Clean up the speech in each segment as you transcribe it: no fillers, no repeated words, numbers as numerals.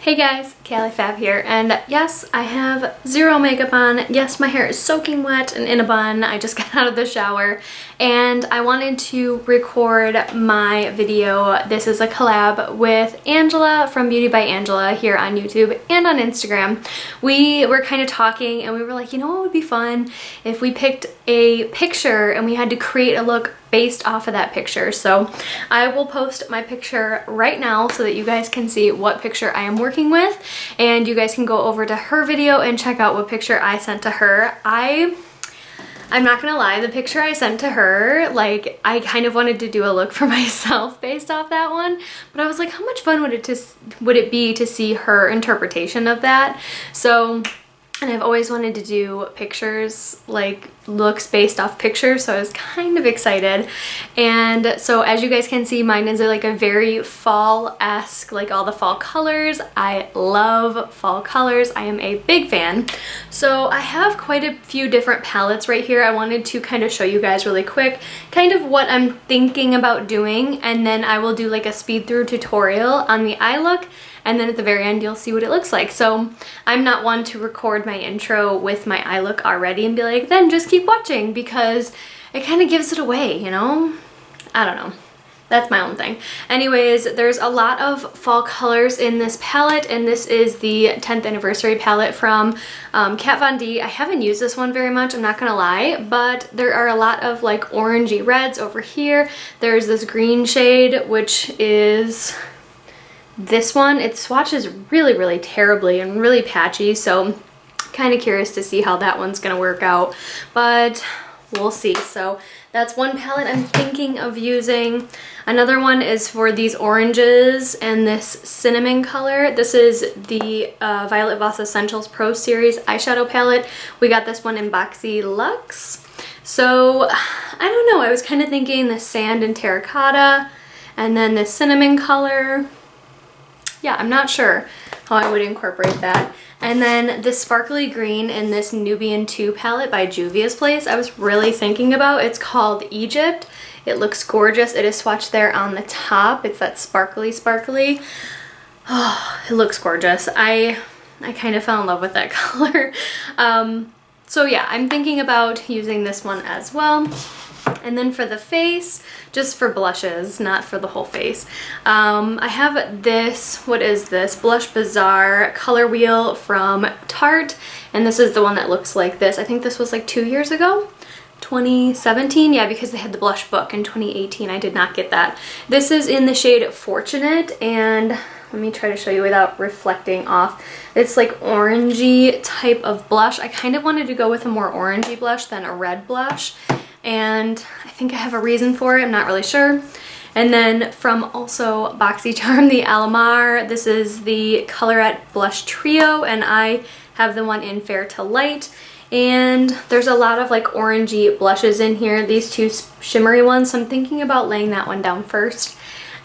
Hey guys, Callie Fab here, and yes, I have zero makeup on. Yes, my hair is soaking wet and in a bun. I just got out of the shower, and I wanted to record my video. This is a collab with Angela from Beauty by Angela here on YouTube and on Instagram. We were kind of talking, and we were like, you know what would be fun if we picked a picture and we had to create a look based off of that picture. So I will post my picture right now so that you guys can see what picture I am working with, and you guys can go over to her video and check out what picture I sent to her. I'm not gonna lie, the picture I sent to her, like, I kind of wanted to do a look for myself based off that one, but I was like, how much fun would it be to see her interpretation of that? So, and I've always wanted to do pictures, like looks based off pictures, so I was kind of excited. And so as you guys can see, mine is like a very fall-esque, like all the fall colors. I love fall colors. I am a big fan. So I have quite a few different palettes right here. I wanted to kind of show you guys really quick kind of what I'm thinking about doing, and then I will do like a speed through tutorial on the eye look, and then at the very end you'll see what it looks like. So I'm not one to record my intro with my eye look already and be like, then just keep watching, because it kind of gives it away, you know? I don't know. That's my own thing. Anyways, there's a lot of fall colors in this palette, and this is the 10th anniversary palette from Kat Von D. I haven't used this one very much, I'm not gonna lie, but there are a lot of like orangey reds over here. There's this green shade, which is this one. It swatches really terribly and really patchy, so kind of curious to see how that one's gonna work out, but we'll see. So that's one palette I'm thinking of using. Another one is for these oranges and this cinnamon color. This is the Violet Voss Essentials Pro Series eyeshadow palette. We got this one in Boxy Luxe. So I don't know, I was kind of thinking the sand and terracotta and then the cinnamon color. Yeah, I'm not sure how I would incorporate that. And then this sparkly green in this Nubian 2 palette by Juvia's Place, I was really thinking about. It's called Egypt. It looks gorgeous. It is swatched there on the top. It's that sparkly. Oh, it looks gorgeous. I kind of fell in love with that color. So yeah, I'm thinking about using this one as well. And then for the face, just for blushes, not for the whole face, I have this, what is this? Blush Bazaar color wheel from Tarte, and this is the one that looks like this. I think this was like 2 years ago, 2017, yeah, because they had the blush book in 2018. I did not get that. This is in the shade Fortunate, and let me try to show you without reflecting off. It's like orangey type of blush. I kind of wanted to go with a more orangey blush than a red blush, and I think I have a reason for it. I'm not really sure. And then from also BoxyCharm, the Alamar, this is the Colorette Blush Trio, and I have the one in Fair to Light. And there's a lot of like orangey blushes in here, these two shimmery ones, so I'm thinking about laying that one down first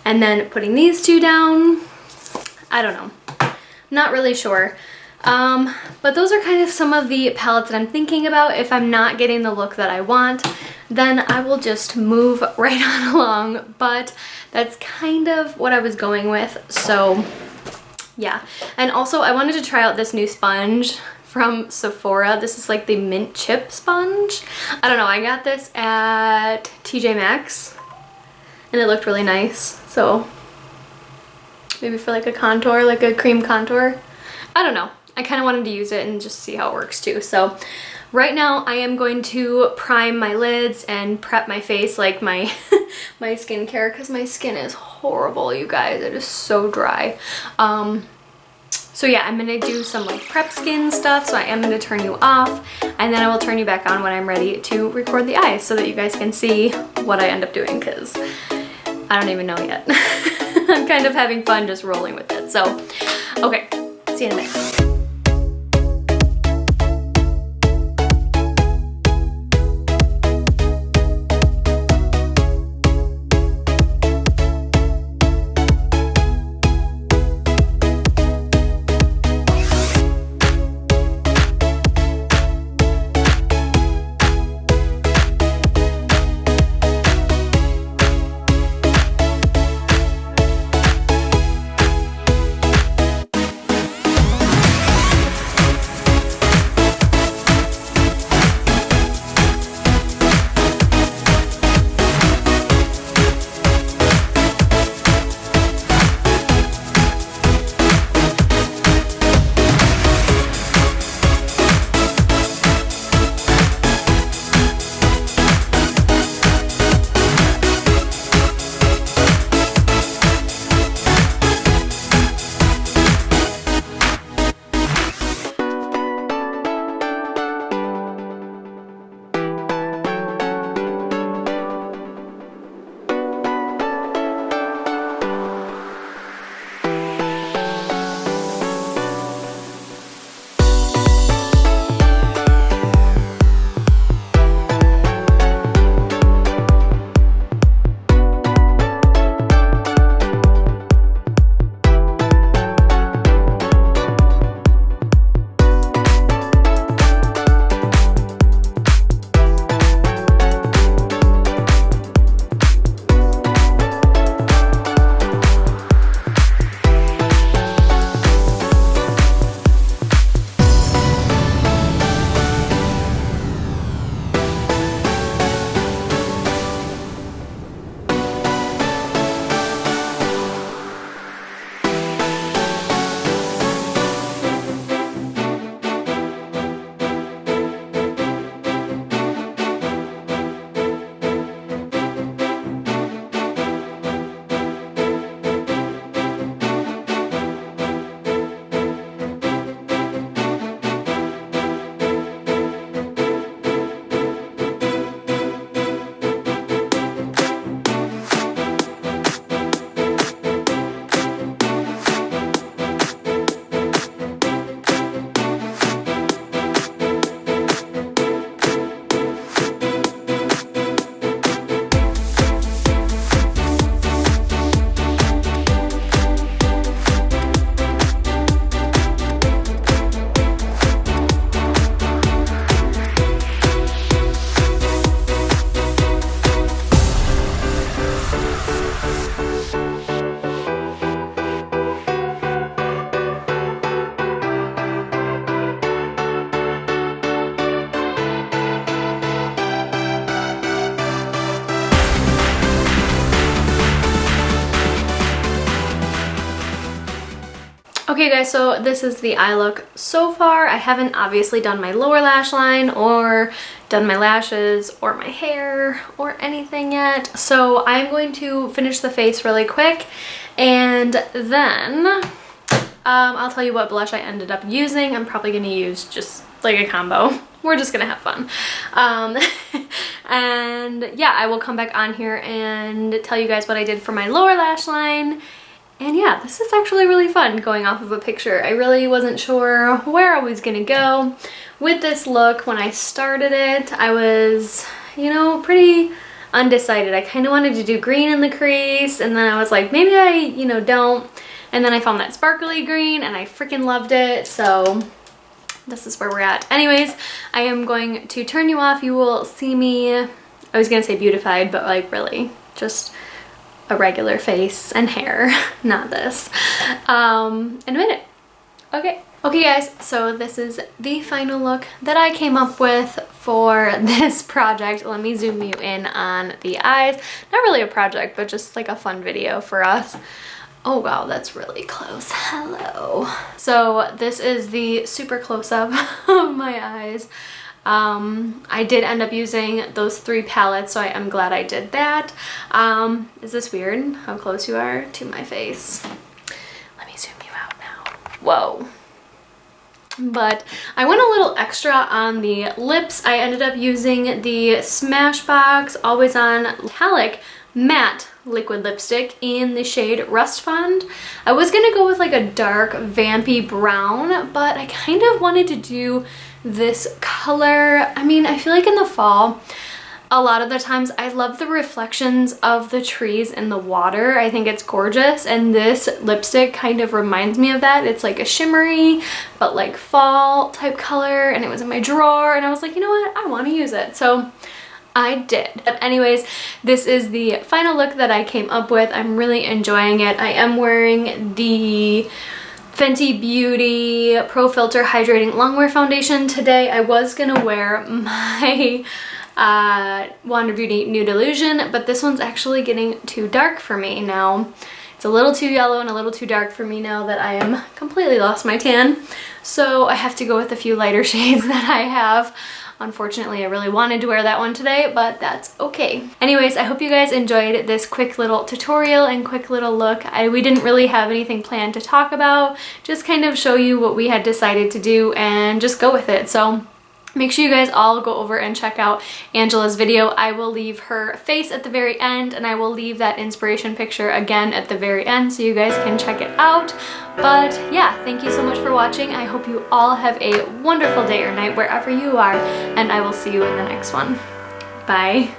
and then putting these two down. I don't know, not really sure. But those are kind of some of the palettes that I'm thinking about. If I'm not getting the look that I want, then I will just move right on along, but that's kind of what I was going with. So yeah, and also I wanted to try out this new sponge from Sephora. This is like the mint chip sponge. I don't know, I got this at TJ Maxx and it looked really nice, so maybe for like a contour, like a cream contour. I don't know. I kind of wanted to use it and just see how it works too. So right now I am going to prime my lids and prep my face, like my my skincare, because my skin is horrible, you guys. It is so dry. So yeah, I'm gonna do some like prep skin stuff, so I am gonna turn you off, and then I will turn you back on when I'm ready to record the eyes so that you guys can see what I end up doing, because I don't even know yet. I'm kind of having fun just rolling with it. So okay, see you in a minute. Okay guys, so this is the eye look so far. I haven't obviously done my lower lash line or done my lashes or my hair or anything yet. So I'm going to finish the face really quick, and then I'll tell you what blush I ended up using. I'm probably gonna use just like a combo. We're just gonna have fun. And yeah, I will come back on here and tell you guys what I did for my lower lash line. And yeah, this is actually really fun going off of a picture. I really wasn't sure where I was gonna go with this look. When I started it, I was, you know, pretty undecided. I kind of wanted to do green in the crease, and then I was like, maybe I, you know, don't. And then I found that sparkly green and I freaking loved it. So this is where we're at. Anyways, I am going to turn you off. You will see me, I was gonna say beautified, but like really just a regular face and hair, not this, in a minute. Okay. Okay guys, so this is the final look that I came up with for this project. Let me zoom you in on the eyes. Not really a project, but just like a fun video for us. Oh wow, that's really close. Hello. So this is the super close-up of my eyes. I did end up using those 3 palettes, so I am glad I did that. Is this weird how close you are to my face? Let me zoom you out now. Whoa. But I went a little extra on the lips. I ended up using the Smashbox Always On Metallic Matte liquid lipstick in the shade Rust Fund. I was gonna go with like a dark vampy brown, but I kind of wanted to do this color. I mean, I feel like in the fall, a lot of the times I love the reflections of the trees in the water. I think it's gorgeous, and this lipstick kind of reminds me of that. It's like a shimmery but like fall type color, and it was in my drawer and I was like, you know what, I want to use it. So I did. But anyways, this is the final look that I came up with. I'm really enjoying it. I am wearing the Fenty Beauty Pro Filter Hydrating Longwear Foundation today. I was gonna wear my Wander Beauty Nude Illusion, but this one's actually getting too dark for me now. It's a little too yellow and a little too dark for me now that I am completely lost my tan. So I have to go with a few lighter shades that I have. Unfortunately, I really wanted to wear that one today, but that's okay. Anyways, I hope you guys enjoyed this quick little tutorial and quick little look. We didn't really have anything planned to talk about, just kind of show you what we had decided to do and just go with it. So make sure you guys all go over and check out Angela's video. I will leave her face at the very end, and I will leave that inspiration picture again at the very end so you guys can check it out. But yeah, thank you so much for watching. I hope you all have a wonderful day or night wherever you are, and I will see you in the next one. Bye.